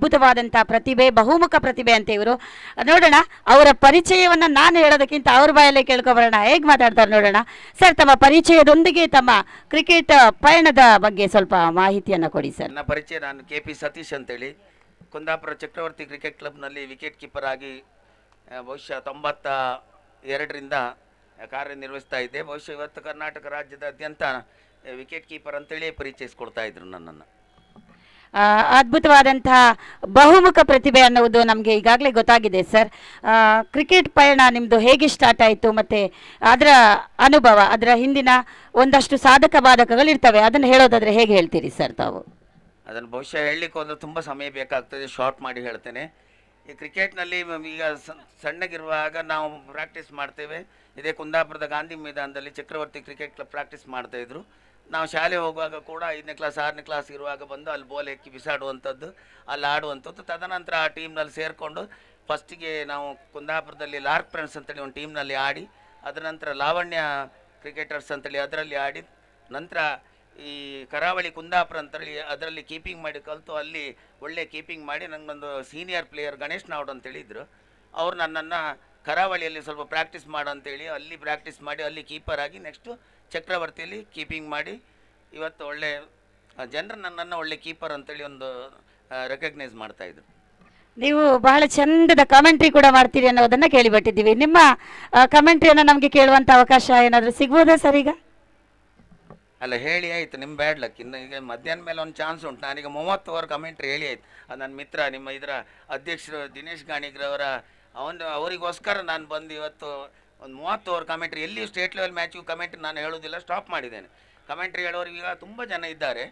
ಅದ್ಭುತವಾದಂತಹ ಪ್ರತಿಭೆ, ಬಹುಮುಖ ಪ್ರತಿಭೆ ಅಂತ ಇವರು. ನೋಡೋಣ ಅವರ ಪರಿಚಯವನ್ನು ನಾನು ಹೇಳೋದಕ್ಕಿಂತ ಅವ್ರ ಬಾಯಲ್ಲೇ ಕೇಳ್ಕೊಬರೋಣ, ಹೇಗೆ ಮಾತಾಡ್ತಾರೆ ನೋಡೋಣ. ಸರ್, ತಮ್ಮ ಪರಿಚಯದೊಂದಿಗೆ ತಮ್ಮ ಕ್ರಿಕೆಟ್ ಪಯಣದ ಬಗ್ಗೆ ಸ್ವಲ್ಪ ಮಾಹಿತಿಯನ್ನು ಕೊಡಿ ಸರ್. ನನ್ನ ಪರಿಚಯ, ನಾನು KP ಸತೀಶ್ ಅಂತೇಳಿ ಕುಂದಾಪುರ ಚಕ್ರವರ್ತಿ ಕ್ರಿಕೆಟ್ ಕ್ಲಬ್ನಲ್ಲಿ ವಿಕೆಟ್ ಕೀಪರ್ ಆಗಿ ಬಹುಶಃ 92ರಿಂದ ಕಾರ್ಯನಿರ್ವಹಿಸ್ತಾ ಇದ್ದೆ. ಬಹುಶಃ ಇವತ್ತು ಕರ್ನಾಟಕ ರಾಜ್ಯದಾದ್ಯಂತ ವಿಕೆಟ್ ಕೀಪರ್ ಅಂತೇಳಿ ಪರಿಚಯಿಸ್ಕೊಡ್ತಾ ಇದ್ರು ನನ್ನನ್ನು. ಅದ್ಭುತವಾದಂತಹ ಬಹುಮುಖ ಪ್ರತಿಭೆ ಅನ್ನುವುದು ನಮಗೆ ಈಗಾಗಲೇ ಗೊತ್ತಾಗಿದೆ ಸರ್. ಕ್ರಿಕೆಟ್ ಪಯಣ ನಿಮ್ಮದು ಹೇಗೆ ಸ್ಟಾರ್ಟ್ ಆಯಿತು, ಮತ್ತು ಅದರ ಅನುಭವ, ಅದರ ಹಿಂದಿನ ಒಂದಷ್ಟು ಸಾಧಕ ಬಾಧಕಗಳಿರ್ತವೆ, ಅದನ್ನು ಹೇಳೋದಾದರೆ ಹೇಗೆ ಹೇಳ್ತೀರಿ ಸರ್ ತಾವು? ಅದನ್ನು ಬಹುಶಃ ಹೇಳಲಿಕ್ಕೆ ಹೋದರೆ ತುಂಬ ಸಮಯ ಬೇಕಾಗ್ತದೆ, ಶಾರ್ಟ್ ಮಾಡಿ ಹೇಳ್ತೇನೆ. ಈ ಕ್ರಿಕೆಟ್ನಲ್ಲಿ ಈಗ ಸಣ್ಣಗಿರುವಾಗ ನಾವು ಪ್ರಾಕ್ಟೀಸ್ ಮಾಡ್ತೇವೆ. ಇದೇ ಕುಂದಾಪುರದ ಗಾಂಧಿ ಮೈದಾನದಲ್ಲಿ ಚಕ್ರವರ್ತಿ ಕ್ರಿಕೆಟ್ ಕ್ಲಬ್ ಪ್ರಾಕ್ಟೀಸ್ ಮಾಡ್ತಾಯಿದ್ರು. ನಾವು ಶಾಲೆ ಹೋಗುವಾಗ ಕೂಡ 5ನೇ ಕ್ಲಾಸ್ 6ನೇ ಕ್ಲಾಸ್ ಇರುವಾಗ ಬಂದು ಅಲ್ಲಿ ಬೋಲ್ ಎಕ್ಕಿ ಬಿಸಾಡುವಂಥದ್ದು, ಅಲ್ಲಿ ಆಡುವಂಥದ್ದು. ತದನಂತರ ಆ ಟೀಮ್ನಲ್ಲಿ ಸೇರಿಕೊಂಡು ಫಸ್ಟಿಗೆ ನಾವು ಕುಂದಾಪುರದಲ್ಲಿ ಲಾರ್ಕ್ ಫ್ರೆಂಡ್ಸ್ ಅಂತೇಳಿ ಒಂದು ಟೀಮ್ನಲ್ಲಿ ಆಡಿ, ಅದರ ನಂತರ ಲಾವಣ್ಯ ಕ್ರಿಕೆಟರ್ಸ್ ಅಂತೇಳಿ ಅದರಲ್ಲಿ ಆಡಿ, ನಂತರ ಈ ಕರಾವಳಿ ಕುಂದಾಪುರ ಅಂತೇಳಿ ಅದರಲ್ಲಿ ಕೀಪಿಂಗ್ ಮಾಡಿ ಕಲಿತು ಅಲ್ಲಿ ಒಳ್ಳೆ ಕೀಪಿಂಗ್ ಮಾಡಿ ನನಗೊಂದು ಸೀನಿಯರ್ ಪ್ಲೇಯರ್ ಗಣೇಶ್ ನಾವ್ಡ್ ಅಂತೇಳಿದ್ರು. ಅವ್ರು ನನ್ನನ್ನು ಕರಾವಳಿಯಲ್ಲಿ ಸ್ವಲ್ಪ ಪ್ರಾಕ್ಟೀಸ್ ಮಾಡು ಅಂತೇಳಿ ಅಲ್ಲಿ ಪ್ರಾಕ್ಟೀಸ್ ಮಾಡಿ ಅಲ್ಲಿ ಕೀಪರ್ ಆಗಿ ನೆಕ್ಸ್ಟು ಚಕ್ರವರ್ತಿಯಲ್ಲಿ ಕೀಪಿಂಗ್ ಮಾಡಿ ಇವತ್ತು ಒಳ್ಳೆ ಜನರು ನನ್ನನ್ನು ಒಳ್ಳೆ ಕೀಪರ್ ಅಂತೇಳಿ ಒಂದು ರೆಕಗ್ನೈಸ್ ಮಾಡ್ತಾಯಿದ್ರು. ನೀವು ಬಹಳ ಚಂದದ ಕಮೆಂಟ್ರಿ ಕೂಡ ಮಾಡ್ತೀರಿ ಅನ್ನೋದನ್ನು ಕೇಳಿಬಿಟ್ಟಿದ್ದೀವಿ. ನಿಮ್ಮ ಕಮೆಂಟ್ರಿಯನ್ನು ನಮಗೆ ಕೇಳುವಂಥ ಅವಕಾಶ ಏನಾದರೂ ಸಿಗ್ಬೋದಾ ಸರ್? ಈಗ ಅಲ್ಲ, ಹೇಳಿ ಆಯಿತು, ನಿಮ್ಮ ಬ್ಯಾಡ್ ಲಕ್. ಇನ್ನು ಈಗ ಮಧ್ಯಾಹ್ನ ಮೇಲೆ ಒಂದು ಚಾನ್ಸ್ ಉಂಟು. ನಾನೀಗ 30 ಓವರ್ ಕಮೆಂಟ್ರಿ ಹೇಳಿ ಆಯಿತು. ನನ್ನ ಮಿತ್ರ ನಿಮ್ಮ ಇದರ ಅಧ್ಯಕ್ಷರು ದಿನೇಶ್ ಗಾಣಿಗ್ರವರ ಅವರಿಗೋಸ್ಕರ ನಾನು ಬಂದು ಇವತ್ತು ಒಂದು 30 ಓವರ್ ಕಮೆಂಟ್ರಿ, ಎಲ್ಲಿಯೂ ಸ್ಟೇಟ್ ಲೆವೆಲ್ ಮ್ಯಾಚಿಗೂ ಕಮೆಂಟ್ರಿ ನಾನು ಹೇಳೋದಿಲ್ಲ, ಸ್ಟಾಪ್ ಮಾಡಿದ್ದೇನೆ. ಕಮೆಂಟ್ರಿ ಹೇಳೋರು ಈಗ ತುಂಬ ಜನ ಇದ್ದಾರೆ.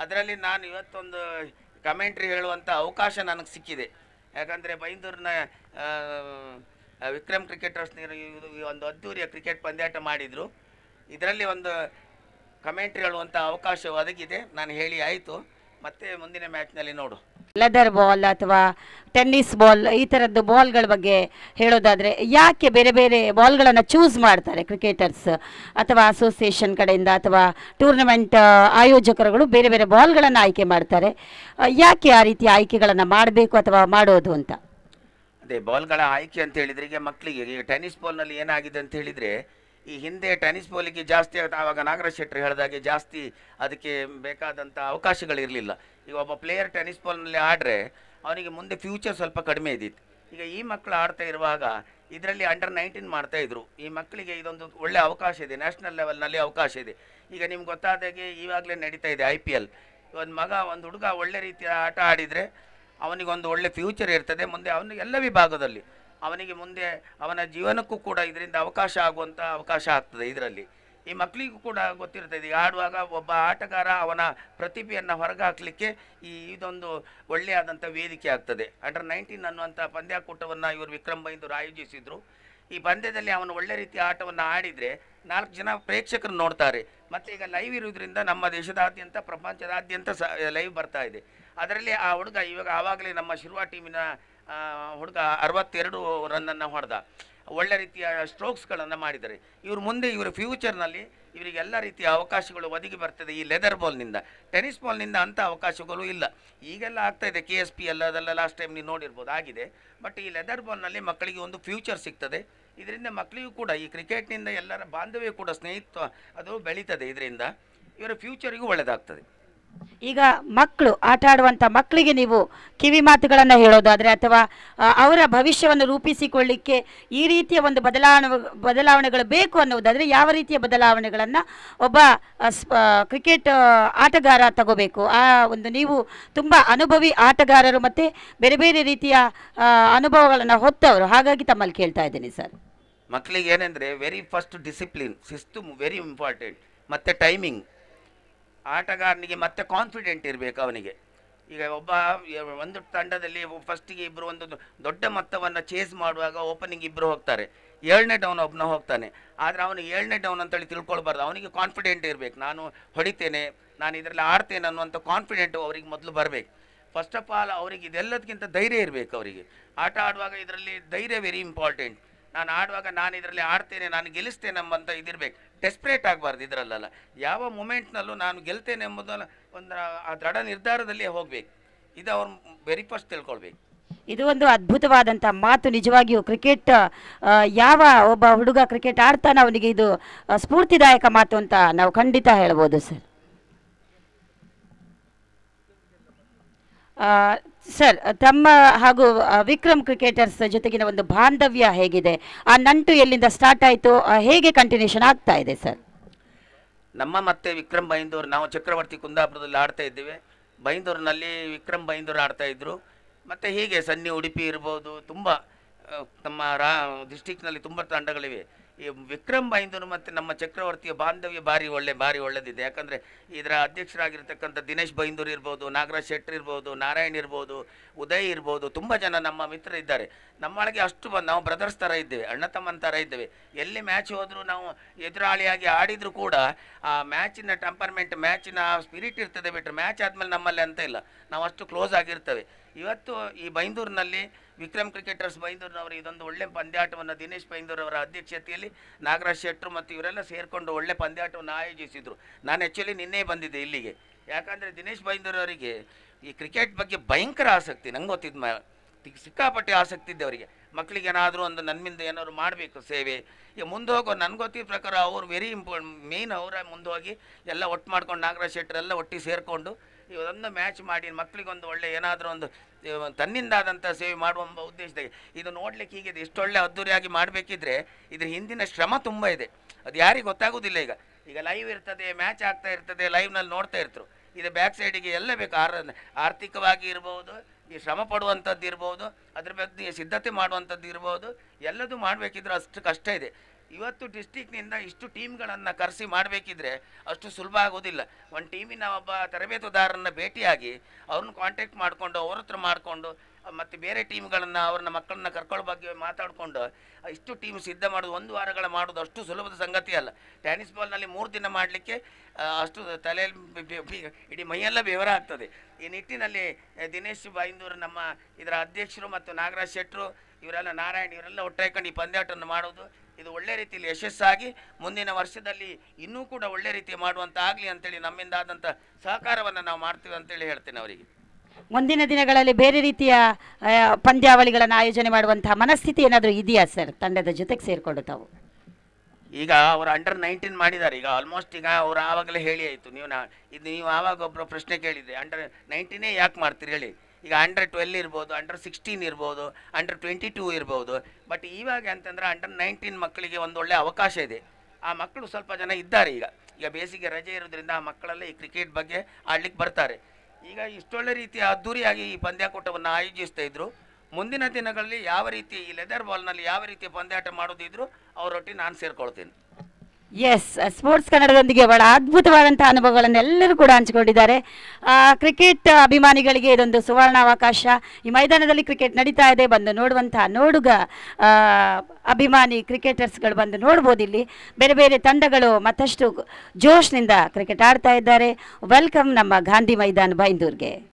ಅದರಲ್ಲಿ ನಾನು ಇವತ್ತೊಂದು ಕಮೆಂಟ್ರಿ ಹೇಳುವಂಥ ಅವಕಾಶ ನನಗೆ ಸಿಕ್ಕಿದೆ. ಯಾಕಂದರೆ ಬೈಂದೂರಿನ ವಿಕ್ರಮ್ ಕ್ರಿಕೆಟರ್ಸ್ ಒಂದು ಅದ್ದೂರಿಯ ಕ್ರಿಕೆಟ್ ಪಂದ್ಯಾಟ ಮಾಡಿದರು. ಇದರಲ್ಲಿ ಒಂದು ಕಮೆಂಟ್ರಿ ಹೇಳುವಂಥ ಅವಕಾಶ ಒದಗಿದೆ. ನಾನು ಹೇಳಿ ಆಯಿತು, ಮತ್ತೆ ಮುಂದಿನ ಮ್ಯಾಚ್ನಲ್ಲಿ ನೋಡು. ಲೆದರ್ ಬಾಲ್ ಅಥವಾ ಟೆನ್ನಿಸ್ ಬಾಲ್, ಈ ಥರದ್ದು ಬಾಲ್ಗಳ ಬಗ್ಗೆ ಹೇಳೋದಾದರೆ ಯಾಕೆ ಬೇರೆ ಬೇರೆ ಬಾಲ್ಗಳನ್ನು ಚೂಸ್ ಮಾಡ್ತಾರೆ ಕ್ರಿಕೆಟರ್ಸ್ ಅಥವಾ ಅಸೋಸಿಯೇಷನ್ ಕಡೆಯಿಂದ ಅಥವಾ ಟೂರ್ನಮೆಂಟ್ ಆಯೋಜಕರುಗಳು ಬೇರೆ ಬೇರೆ ಬಾಲ್ಗಳನ್ನು ಆಯ್ಕೆ ಮಾಡ್ತಾರೆ? ಯಾಕೆ ಆ ರೀತಿ ಆಯ್ಕೆಗಳನ್ನು ಮಾಡಬೇಕು ಅಥವಾ ಮಾಡೋದು ಅಂತ? ಅದೇ ಬಾಲ್ಗಳ ಆಯ್ಕೆ ಅಂತ ಹೇಳಿದರೆ, ಈಗ ಮಕ್ಕಳಿಗೆ ಈಗ ಟೆನ್ನಿಸ್ ಬಾಲ್ನಲ್ಲಿ ಏನಾಗಿದೆ ಅಂತ ಹೇಳಿದರೆ, ಈ ಹಿಂದೆ ಟೆನ್ನಿಸ್ ಬಾಲಿಗೆ ಜಾಸ್ತಿ ಆವಾಗ ನಾಗರಾಜ್ ಶೆಟ್ಟರ್ ಹೇಳಿದಾಗೆ ಜಾಸ್ತಿ ಅದಕ್ಕೆ ಬೇಕಾದಂಥ ಅವಕಾಶಗಳಿರಲಿಲ್ಲ. ಈಗ ಒಬ್ಬ ಪ್ಲೇಯರ್ ಟೆನ್ನಿಸ್ ಬಾಲ್ನಲ್ಲಿ ಆಡ್ರೆ ಅವನಿಗೆ ಮುಂದೆ ಫ್ಯೂಚರ್ ಸ್ವಲ್ಪ ಕಡಿಮೆ ಇದ್ದಿತ್ತು. ಈಗ ಈ ಮಕ್ಕಳು ಆಡ್ತಾ ಇರುವಾಗ ಇದರಲ್ಲಿ ಅಂಡರ್-19 ಮಾಡ್ತಾಯಿದ್ರು. ಈ ಮಕ್ಕಳಿಗೆ ಇದೊಂದು ಒಳ್ಳೆ ಅವಕಾಶ ಇದೆ, ನ್ಯಾಷನಲ್ ಲೆವೆಲ್ನಲ್ಲಿ ಅವಕಾಶ ಇದೆ. ಈಗ ನಿಮ್ಗೆ ಗೊತ್ತಾದಾಗೆ ಇವಾಗಲೇ ನಡೀತಾ ಇದೆ IPL. ಒಂದು ಹುಡುಗ ಒಳ್ಳೆ ರೀತಿಯ ಆಟ ಆಡಿದರೆ ಅವನಿಗೊಂದು ಒಳ್ಳೆ ಫ್ಯೂಚರ್ ಇರ್ತದೆ. ಮುಂದೆ ಅವನಿಗೆ ಎಲ್ಲ ವಿಭಾಗದಲ್ಲಿ ಅವನಿಗೆ ಮುಂದೆ ಅವನ ಜೀವನಕ್ಕೂ ಕೂಡ ಇದರಿಂದ ಅವಕಾಶ ಆಗುವಂಥ ಅವಕಾಶ ಆಗ್ತದೆ. ಇದರಲ್ಲಿ ಈ ಮಕ್ಕಳಿಗೂ ಕೂಡ ಗೊತ್ತಿರ್ತದೆ, ಈಗ ಆಡುವಾಗ ಒಬ್ಬ ಆಟಗಾರ ಅವನ ಪ್ರತಿಭೆಯನ್ನು ಹೊರಗೆ ಹಾಕಲಿಕ್ಕೆ ಇದೊಂದು ಒಳ್ಳೆಯಾದಂಥ ವೇದಿಕೆ ಆಗ್ತದೆ. ಅಂಡರ್-19 ಅನ್ನುವಂಥ ಪಂದ್ಯಾಕೂಟವನ್ನು ಇವರು ವಿಕ್ರಮ್ ಬೈಂದೂರು ಆಯೋಜಿಸಿದರು. ಈ ಪಂದ್ಯದಲ್ಲಿ ಅವನು ಒಳ್ಳೆ ರೀತಿಯ ಆಟವನ್ನು ಆಡಿದರೆ 4 ಜನ ಪ್ರೇಕ್ಷಕರು ನೋಡ್ತಾರೆ. ಮತ್ತು ಈಗ ಲೈವ್ ಇರೋದ್ರಿಂದ ನಮ್ಮ ದೇಶದಾದ್ಯಂತ ಪ್ರಪಂಚದಾದ್ಯಂತ ಲೈವ್ ಬರ್ತಾ ಇದೆ. ಅದರಲ್ಲಿ ಆ ಹುಡುಗ ಇವಾಗ ಆವಾಗಲೇ ನಮ್ಮ ಶಿರ್ವಾ ಟೀಮಿನ ಹುಡುಗ 62 ರನ್ನನ್ನು ಹೊಡೆದ, ಒಳ್ಳೆ ರೀತಿಯ ಸ್ಟ್ರೋಕ್ಸ್ಗಳನ್ನು ಮಾಡಿದ್ದಾರೆ. ಇವರು ಮುಂದೆ ಇವರ ಫ್ಯೂಚರ್ನಲ್ಲಿ ಇವರಿಗೆಲ್ಲ ರೀತಿಯ ಅವಕಾಶಗಳು ಒದಗಿ ಬರ್ತದೆ ಈ ಲೆದರ್ ಬಾಲ್ನಿಂದ. ಟೆನ್ನಿಸ್ ಬಾಲ್ನಿಂದ ಅಂಥ ಅವಕಾಶಗಳು ಇಲ್ಲ. ಈಗೆಲ್ಲ ಆಗ್ತಾಯಿದೆ, KSPL ಅದೆಲ್ಲ ಲಾಸ್ಟ್ ಟೈಮ್ ನೀವು ನೋಡಿರ್ಬೋದು ಆಗಿದೆ. ಬಟ್ ಈ ಲೆದರ್ ಬಾಲ್ನಲ್ಲಿ ಮಕ್ಕಳಿಗೆ ಒಂದು ಫ್ಯೂಚರ್ ಸಿಗ್ತದೆ. ಇದರಿಂದ ಮಕ್ಕಳಿಗೂ ಕೂಡ ಈ ಕ್ರಿಕೆಟ್ನಿಂದ ಎಲ್ಲರ ಬಾಂಧವ್ಯ ಕೂಡ ಸ್ನೇಹಿತ್ವ ಅದು ಬೆಳೀತದೆ. ಇದರಿಂದ ಇವರ ಫ್ಯೂಚರಿಗೂ ಒಳ್ಳೆಯದಾಗ್ತದೆ. ಈಗ ಮಕ್ಕಳು ಆಟ ಆಡುವಂಥ ಮಕ್ಕಳಿಗೆ ನೀವು ಕಿವಿ ಮಾತುಗಳನ್ನು ಹೇಳೋದಾದರೆ ಅಥವಾ ಅವರ ಭವಿಷ್ಯವನ್ನು ರೂಪಿಸಿಕೊಳ್ಳಿಕ್ಕೆ ಈ ರೀತಿಯ ಒಂದು ಬದಲಾವಣೆಗಳು ಬೇಕು ಅನ್ನೋದಾದರೆ ಯಾವ ರೀತಿಯ ಬದಲಾವಣೆಗಳನ್ನು ಒಬ್ಬ ಕ್ರಿಕೆಟ್ ಆಟಗಾರ ತಗೋಬೇಕು? ಆ ಒಂದು ನೀವು ತುಂಬ ಅನುಭವಿ ಆಟಗಾರರು ಮತ್ತು ಬೇರೆ ಬೇರೆ ರೀತಿಯ ಅನುಭವಗಳನ್ನು ಹೊತ್ತವರು, ಹಾಗಾಗಿ ತಮ್ಮಲ್ಲಿ ಕೇಳ್ತಾ ಇದ್ದೀನಿ ಸರ್. ಮಕ್ಕಳಿಗೆ ಏನಂದರೆ ವೆರಿ ಫಸ್ಟ್ ಡಿಸಿಪ್ಲಿನ್, ಶಿಸ್ತು ವೆರಿ ಇಂಪಾರ್ಟೆಂಟ್, ಮತ್ತು ಟೈಮಿಂಗ್. ಆಟಗಾರನಿಗೆ ಮತ್ತೆ ಕಾನ್ಫಿಡೆಂಟ್ ಇರಬೇಕು ಅವನಿಗೆ. ಈಗ ಒಂದು ತಂಡದಲ್ಲಿ ಫಸ್ಟಿಗೆ ಇಬ್ಬರು ಒಂದು ದೊಡ್ಡ ಮೊತ್ತವನ್ನು ಚೇಸ್ ಮಾಡುವಾಗ ಓಪನಿಂಗ್ ಇಬ್ಬರು ಹೋಗ್ತಾರೆ, 7ನೇ ಡೌನ್ ಒಬ್ಬನ ಹೋಗ್ತಾನೆ. ಆದರೆ ಅವನಿಗೆ 7ನೇ ಡೌನ್ ಅಂತೇಳಿ ತಿಳ್ಕೊಳ್ಬಾರ್ದು. ಅವನಿಗೆ ಕಾನ್ಫಿಡೆಂಟ್ ಇರಬೇಕು, ನಾನು ಹೊಡಿತೇನೆ, ನಾನು ಇದರಲ್ಲಿ ಆಡ್ತೇನೆ ಅನ್ನುವಂಥ ಕಾನ್ಫಿಡೆಂಟು ಅವ್ರಿಗೆ ಮೊದಲು ಬರಬೇಕು. ಫಸ್ಟ್ ಆಫ್ ಆಲ್ ಅವರಿಗೆ ಇದೆಲ್ಲದಕ್ಕಿಂತ ಧೈರ್ಯ ಇರಬೇಕು. ಅವರಿಗೆ ಆಟ ಆಡುವಾಗ ಇದರಲ್ಲಿ ಧೈರ್ಯ ವೆರಿ ಇಂಪಾರ್ಟೆಂಟ್. ನಾನು ಆಡುವಾಗ ನಾನು ಇದರಲ್ಲಿ ಆಡ್ತೇನೆ, ನಾನು ಗೆಲ್ಲಿಸ್ತೇನೆ ಎಂಬಂತ ಇದಿರಬೇಕು. ಡೆಸ್ಪ್ರೇಟ್ ಆಗಬಾರ್ದು ಇದರಲ್ಲ. ಯಾವ ಮೂಮೆಂಟ್ನಲ್ಲೂ ನಾನು ಗೆಲ್ತೇನೆ ಎಂಬುದನ್ನು ಒಂದು ಆ ದೃಢ ನಿರ್ಧಾರದಲ್ಲಿಯೇ ಹೋಗಬೇಕು. ಇದು ಅವ್ರು ವೆರಿ ಫಸ್ಟ್ ತಿಳ್ಕೊಳ್ಬೇಕು. ಇದು ಒಂದು ಅದ್ಭುತವಾದಂಥ ಮಾತು. ನಿಜವಾಗಿಯೂ ಕ್ರಿಕೆಟ್ ಯಾವ ಒಬ್ಬ ಹುಡುಗ ಕ್ರಿಕೆಟ್ ಆಡ್ತಾನೆ ಅವನಿಗೆ ಇದು ಸ್ಫೂರ್ತಿದಾಯಕ ಮಾತು ಅಂತ ನಾವು ಖಂಡಿತ ಹೇಳ್ಬೋದು ಸರ್. ಸರ್, ತಮ್ಮ ಹಾಗೂ ವಿಕ್ರಮ್ ಕ್ರಿಕೆಟರ್ಸ್ ಜೊತೆಗಿನ ಒಂದು ಬಾಂಧವ್ಯ ಹೇಗಿದೆ? ಆ ನಂಟು ಎಲ್ಲಿಂದ ಸ್ಟಾರ್ಟ್ ಆಯಿತು, ಹೇಗೆ ಕಂಟಿನ್ಯೂಷನ್ ಆಗ್ತಾ ಇದೆ ಸರ್? ನಮ್ಮ ಮತ್ತೆ ವಿಕ್ರಮ್ ಬೈಂದೂರು, ನಾವು ಚಕ್ರವರ್ತಿ ಕುಂದಾಪುರದಲ್ಲಿ ಆಡ್ತಾ ಇದ್ದೇವೆ. ಬೈಂದೂರಿನಲ್ಲಿ ವಿಕ್ರಮ್ ಬೈಂದೂರು ಆಡ್ತಾ ಇದ್ದರು. ಮತ್ತು ಹೀಗೆ ಸನ್ನಿ ಉಡುಪಿ ಇರ್ಬೋದು, ತುಂಬ ನಮ್ಮ ಡಿಸ್ಟಿಕ್ನಲ್ಲಿ ತುಂಬ ತಂಡಗಳಿವೆ. ಈ ವಿಕ್ರಮ್ ಬೈಂದೂರು ಮತ್ತು ನಮ್ಮ ಚಕ್ರವರ್ತಿಯ ಬಾಂಧವ್ಯ ಭಾರಿ ಒಳ್ಳೆದಿದೆ. ಯಾಕಂದರೆ ಇದರ ಅಧ್ಯಕ್ಷರಾಗಿರ್ತಕ್ಕಂಥ ದಿನೇಶ್ ಬೈಂದೂರು ಇರ್ಬೋದು, ನಾಗರಾಜ್ ಶೆಟ್ಟಿ ಇರ್ಬೋದು, ನಾರಾಯಣ್ ಇರ್ಬೋದು, ಉದಯ್ ಇರ್ಬೋದು, ತುಂಬ ಜನ ನಮ್ಮ ಮಿತ್ರರಿದ್ದಾರೆ. ನಮ್ಮೊಳಗೆ ಅಷ್ಟು ನಾವು ಬ್ರದರ್ಸ್ ಥರ ಇದ್ದೇವೆ, ಅಣ್ಣ ತಮ್ಮನ ಥರ ಇದ್ದೇವೆ. ಎಲ್ಲಿ ಮ್ಯಾಚ್ ಹೋದರೂ ನಾವು ಎದುರಾಳಿಯಾಗಿ ಆಡಿದರೂ ಕೂಡ ಆ ಮ್ಯಾಚಿನ ಟೆಂಪರ್ಮೆಂಟ್, ಮ್ಯಾಚಿನ ಸ್ಪಿರಿಟ್ ಇರ್ತದೆ ಬಿಟ್ಟರೆ ಮ್ಯಾಚ್ ಆದಮೇಲೆ ನಮ್ಮಲ್ಲಿ ಅಂತ ಇಲ್ಲ, ನಾವು ಅಷ್ಟು ಕ್ಲೋಸ್ ಆಗಿರ್ತೇವೆ. ಇವತ್ತು ಈ ಬೈಂದೂರಿನಲ್ಲಿ ವಿಕ್ರಮ್ ಕ್ರಿಕೆಟರ್ಸ್ ಬೈಂದೂರಿನವರು ಇದೊಂದು ಒಳ್ಳೆ ಪಂದ್ಯಾಟವನ್ನು ದಿನೇಶ್ ಬೈಂದೂರು ಅವರ ಅಧ್ಯಕ್ಷತೆಯಲ್ಲಿ ನಾಗರಾಜ್ ಶೆಟ್ಟರು ಮತ್ತು ಇವರೆಲ್ಲ ಸೇರಿಕೊಂಡು ಒಳ್ಳೆ ಪಂದ್ಯಾಟವನ್ನು ಆಯೋಜಿಸಿದರು. ನಾನು ಆ್ಯಕ್ಚುಲಿ ನಿನ್ನೆ ಬಂದಿದ್ದೆ ಇಲ್ಲಿಗೆ. ಯಾಕಂದರೆ ದಿನೇಶ್ ಬೈಂದೂರು ಅವರಿಗೆ ಈ ಕ್ರಿಕೆಟ್ ಬಗ್ಗೆ ಭಯಂಕರ ಆಸಕ್ತಿ, ನಂಗೆ ಗೊತ್ತಿದ್ದ ಸಿಕ್ಕಾಪಟ್ಟೆ ಆಸಕ್ತಿ ಇದೆ ಅವರಿಗೆ. ಮಕ್ಕಳಿಗೆ ಏನಾದರೂ ಒಂದು ನನ್ನಿಂದ ಏನಾದ್ರು ಮಾಡಬೇಕು ಸೇವೆ. ಈಗ ಮುಂದೆ ಹೋಗೋ ನನಗೆ ಗೊತ್ತಿದ್ದ ಪ್ರಕಾರ ಅವರು ವೆರಿ ಮೇನ್ ಅವರ ಮುಂದೆ ಹೋಗಿ ಎಲ್ಲ ಒಟ್ಟು ಮಾಡ್ಕೊಂಡು ನಾಗರಾಜ್ ಶೆಟ್ಟರೆಲ್ಲ ಒಟ್ಟಿಗೆ ಸೇರಿಕೊಂಡು ಇವರೊಂದು ಮ್ಯಾಚ್ ಮಾಡಿ ಮಕ್ಕಳಿಗೊಂದು ಒಳ್ಳೆ ಏನಾದರೂ ಒಂದು ತನ್ನಿಂದಾದಂಥ ಸೇವೆ ಮಾಡುವ ಉದ್ದೇಶದಾಗೆ ಇದು ನೋಡ್ಲಿಕ್ಕೆ ಹೀಗಿದೆ. ಇಷ್ಟೊಳ್ಳೆ ಅದ್ದೂರಿಯಾಗಿ ಮಾಡಬೇಕಿದ್ರೆ ಇದ್ರ ಹಿಂದಿನ ಶ್ರಮ ತುಂಬ ಇದೆ, ಅದು ಯಾರಿಗೆ ಗೊತ್ತಾಗೋದಿಲ್ಲ. ಈಗ ಲೈವ್ ಇರ್ತದೆ, ಮ್ಯಾಚ್ ಆಗ್ತಾ ಇರ್ತದೆ, ಲೈವ್ನಲ್ಲಿ ನೋಡ್ತಾ ಇರ್ತರು. ಇದು ಬ್ಯಾಕ್ ಸೈಡಿಗೆ ಎಲ್ಲ ಬೇಕು, ಆರ್ಥಿಕವಾಗಿ ಇರ್ಬೋದು, ಈ ಶ್ರಮ ಪಡುವಂಥದ್ದು ಇರ್ಬೋದು, ಅದ್ರ ಬಗ್ಗೆ ಸಿದ್ಧತೆ ಮಾಡುವಂಥದ್ದು ಇರ್ಬೋದು, ಎಲ್ಲದೂ ಮಾಡಬೇಕಿದ್ರೆ ಅಷ್ಟು ಕಷ್ಟ ಇದೆ. ಇವತ್ತು ಡಿಸ್ಟಿಕ್ನಿಂದ ಇಷ್ಟು ಟೀಮ್ಗಳನ್ನು ಕರೆಸಿ ಮಾಡಬೇಕಿದ್ರೆ ಅಷ್ಟು ಸುಲಭ ಆಗೋದಿಲ್ಲ. ಒಂದು ಟೀಮಿನ ಒಬ್ಬ ತರಬೇತುದಾರರನ್ನು ಭೇಟಿಯಾಗಿ ಅವ್ರನ್ನ ಕಾಂಟ್ಯಾಕ್ಟ್ ಮಾಡಿಕೊಂಡು ಅವ್ರ ಹತ್ರ ಮಾಡಿಕೊಂಡು ಮತ್ತು ಬೇರೆ ಟೀಮ್ಗಳನ್ನು ಅವ್ರನ್ನ ಮಕ್ಕಳನ್ನ ಕರ್ಕೊಳ್ಳೋ ಬಗ್ಗೆ ಮಾತಾಡಿಕೊಂಡು ಇಷ್ಟು ಟೀಮ್ ಸಿದ್ಧ ಮಾಡೋದು 1 ವಾರಗಳ ಮಾಡೋದು ಅಷ್ಟು ಸುಲಭದ ಸಂಗತಿ ಅಲ್ಲ. ಟೆನ್ನಿಸ್ ಬಾಲ್ನಲ್ಲಿ 3 ದಿನ ಮಾಡಲಿಕ್ಕೆ ಅಷ್ಟು ತಲೆಯಲ್ಲಿ ಇಡೀ ಮೈಯೆಲ್ಲ ಬೆವರ ಆಗ್ತದೆ. ಈ ನಿಟ್ಟಿನಲ್ಲಿ ದಿನೇಶ್ ಬೈಂದೂರು ನಮ್ಮ ಇದರ ಅಧ್ಯಕ್ಷರು ಮತ್ತು ನಾಗರಾಜ್ ಶೆಟ್ಟರು ಇವರೆಲ್ಲ ನಾರಾಯಣ್ ಇವರೆಲ್ಲ ಒಟ್ಟಾಯ್ಕೊಂಡು ಈ ಪಂದ್ಯಾಟವನ್ನು ಮಾಡೋದು ಇದು ಒಳ್ಳೆ ರೀತಿಯಲ್ಲಿ ಯಶಸ್ಸಾಗಿ ಮುಂದಿನ ವರ್ಷದಲ್ಲಿ ಇನ್ನೂ ಕೂಡ ಒಳ್ಳೆ ರೀತಿ ಮಾಡುವಂತ ಆಗಲಿ ಅಂತೇಳಿ ನಮ್ಮಿಂದ ಆದಂಥ ಸಹಕಾರವನ್ನು ನಾವು ಮಾಡ್ತೀವಿ ಅಂತೇಳಿ ಹೇಳ್ತೇನೆ ಅವರಿಗೆ. ಮುಂದಿನ ದಿನಗಳಲ್ಲಿ ಬೇರೆ ರೀತಿಯ ಪಂದ್ಯಾವಳಿಗಳನ್ನು ಆಯೋಜನೆ ಮಾಡುವಂತಹ ಮನಸ್ಥಿತಿ ಏನಾದರೂ ಇದೆಯಾ ಸರ್ ತಂಡದ ಜೊತೆಗೆ ಸೇರಿಕೊಂಡು ತಾವು? ಈಗ ಅವರು ಅಂಡರ್-19 ಮಾಡಿದ್ದಾರೆ. ಈಗ ಆಲ್ಮೋಸ್ಟ್ ಈಗ ಅವರು ಆವಾಗಲೇ ಹೇಳಿ ಆಯಿತು. ನೀವು ಆವಾಗ ಒಬ್ಬರು ಪ್ರಶ್ನೆ ಕೇಳಿದರೆ ಅಂಡರ್-19 ಯಾಕೆ ಮಾಡ್ತೀರಿ ಹೇಳಿ. ಈಗ ಅಂಡರ್-12 ಇರ್ಬೋದು, ಅಂಡರ್-16 ಇರ್ಬೋದು, ಅಂಡರ್-22 ಇರ್ಬೋದು. ಬಟ್ ಇವಾಗ ಅಂತಂದರೆ ಅಂಡರ್-19 ಮಕ್ಕಳಿಗೆ ಒಂದು ಒಳ್ಳೆ ಅವಕಾಶ ಇದೆ. ಆ ಮಕ್ಕಳು ಸ್ವಲ್ಪ ಜನ ಇದ್ದಾರೆ. ಈಗ ಬೇಸಿಗೆ ರಜೆ ಇರೋದ್ರಿಂದ ಆ ಮಕ್ಕಳೆಲ್ಲ ಈ ಕ್ರಿಕೆಟ್ ಬಗ್ಗೆ ಆಡ್ಲಿಕ್ಕೆ ಬರ್ತಾರೆ. ಈಗ ಇಷ್ಟೊಳ್ಳೆ ರೀತಿಯ ಅದ್ದೂರಿಯಾಗಿ ಈ ಪಂದ್ಯಾಕೂಟವನ್ನು ಆಯೋಜಿಸ್ತಾ ಇದ್ರು. ಮುಂದಿನ ದಿನಗಳಲ್ಲಿ ಯಾವ ರೀತಿ ಈ ಲೆದರ್ ಬಾಲ್ನಲ್ಲಿ ಯಾವ ರೀತಿಯ ಪಂದ್ಯಾಟ ಮಾಡೋದಿದ್ರು ಅವರೊಟ್ಟಿಗೆ ನಾನು ಸೇರ್ಕೊಳ್ತೇನೆ. ಎಸ್, ಸ್ಪೋರ್ಟ್ಸ್ ಕನ್ನಡದೊಂದಿಗೆ ಬಹಳ ಅದ್ಭುತವಾದಂಥ ಅನುಭವಗಳನ್ನು ಎಲ್ಲರೂ ಕೂಡ ಹಂಚಿಕೊಂಡಿದ್ದಾರೆ. ಕ್ರಿಕೆಟ್ ಅಭಿಮಾನಿಗಳಿಗೆ ಇದೊಂದು ಸುವರ್ಣಾವಕಾಶ. ಈ ಮೈದಾನದಲ್ಲಿ ಕ್ರಿಕೆಟ್ ನಡೀತಾ ಇದೆ, ಬಂದು ನೋಡುವಂಥ ನೋಡುಗ ಅಭಿಮಾನಿ ಕ್ರಿಕೆಟರ್ಸ್ಗಳು ಬಂದು ನೋಡ್ಬೋದು. ಇಲ್ಲಿ ಬೇರೆ ಬೇರೆ ತಂಡಗಳು ಮತ್ತಷ್ಟು ಜೋಶ್ನಿಂದ ಕ್ರಿಕೆಟ್ ಆಡ್ತಾ ಇದ್ದಾರೆ. ವೆಲ್ಕಮ್ ನಮ್ಮ ಗಾಂಧಿ ಮೈದಾನ ಬೈಂದೂರ್ಗೆ.